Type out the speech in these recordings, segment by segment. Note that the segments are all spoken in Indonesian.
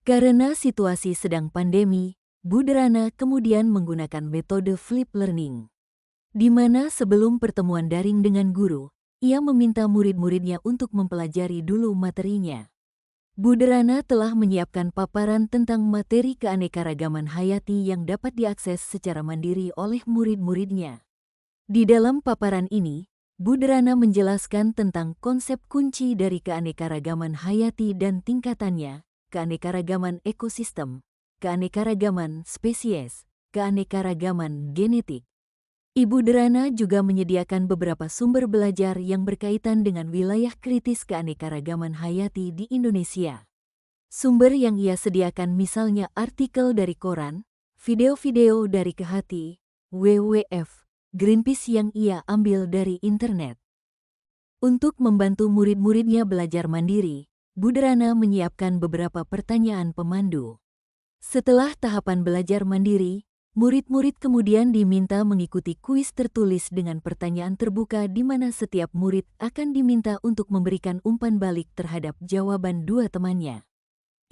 Karena situasi sedang pandemi, Buderana kemudian menggunakan metode flip learning, di mana sebelum pertemuan daring dengan guru, ia meminta murid-muridnya untuk mempelajari dulu materinya. Buderana telah menyiapkan paparan tentang materi keanekaragaman hayati yang dapat diakses secara mandiri oleh murid-muridnya. Di dalam paparan ini, Buderana menjelaskan tentang konsep kunci dari keanekaragaman hayati dan tingkatannya, keanekaragaman ekosistem, keanekaragaman spesies, keanekaragaman genetik. Ibu Derana juga menyediakan beberapa sumber belajar yang berkaitan dengan wilayah kritis keanekaragaman hayati di Indonesia. Sumber yang ia sediakan misalnya artikel dari koran, video-video dari Kehati, WWF, Greenpeace yang ia ambil dari internet. Untuk membantu murid-muridnya belajar mandiri, Buderana menyiapkan beberapa pertanyaan pemandu. Setelah tahapan belajar mandiri, murid-murid kemudian diminta mengikuti kuis tertulis dengan pertanyaan terbuka di mana setiap murid akan diminta untuk memberikan umpan balik terhadap jawaban dua temannya.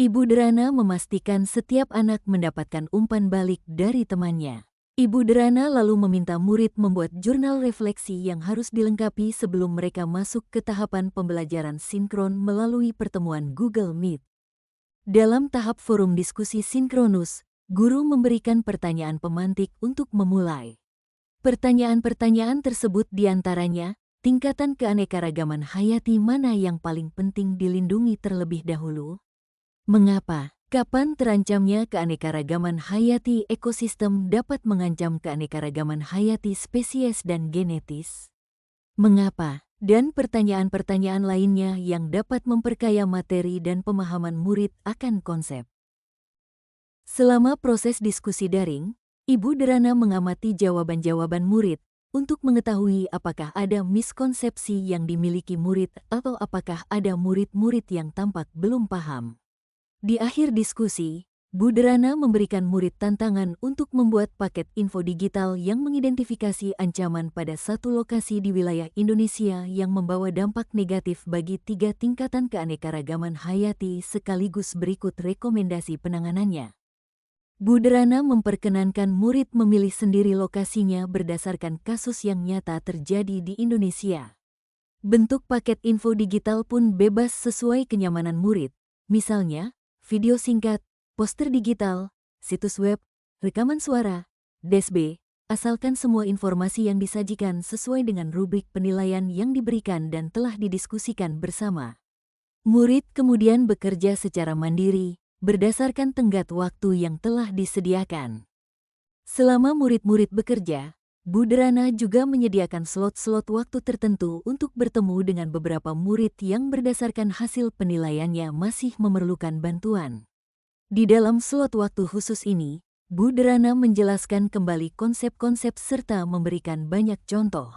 Ibu Derana memastikan setiap anak mendapatkan umpan balik dari temannya. Ibu Derana lalu meminta murid membuat jurnal refleksi yang harus dilengkapi sebelum mereka masuk ke tahapan pembelajaran sinkron melalui pertemuan Google Meet. Dalam tahap forum diskusi sinkronus, guru memberikan pertanyaan pemantik untuk memulai. Pertanyaan-pertanyaan tersebut diantaranya, tingkatan keanekaragaman hayati mana yang paling penting dilindungi terlebih dahulu? Mengapa? Kapan terancamnya keanekaragaman hayati ekosistem dapat mengancam keanekaragaman hayati spesies dan genetis? Mengapa? Dan pertanyaan-pertanyaan lainnya yang dapat memperkaya materi dan pemahaman murid akan konsep. Selama proses diskusi daring, Ibu Derana mengamati jawaban-jawaban murid untuk mengetahui apakah ada miskonsepsi yang dimiliki murid atau apakah ada murid-murid yang tampak belum paham. Di akhir diskusi, Buderana memberikan murid tantangan untuk membuat paket info digital yang mengidentifikasi ancaman pada satu lokasi di wilayah Indonesia yang membawa dampak negatif bagi 3 tingkatan keanekaragaman hayati sekaligus berikut rekomendasi penanganannya. Buderana memperkenankan murid memilih sendiri lokasinya berdasarkan kasus yang nyata terjadi di Indonesia. Bentuk paket info digital pun bebas sesuai kenyamanan murid, misalnya, video singkat, poster digital, situs web, rekaman suara, DSB, asalkan semua informasi yang disajikan sesuai dengan rubrik penilaian yang diberikan dan telah didiskusikan bersama. Murid kemudian bekerja secara mandiri, berdasarkan tenggat waktu yang telah disediakan. Selama murid-murid bekerja, Buderana juga menyediakan slot-slot waktu tertentu untuk bertemu dengan beberapa murid yang berdasarkan hasil penilaiannya masih memerlukan bantuan. Di dalam slot waktu khusus ini, Buderana menjelaskan kembali konsep-konsep serta memberikan banyak contoh.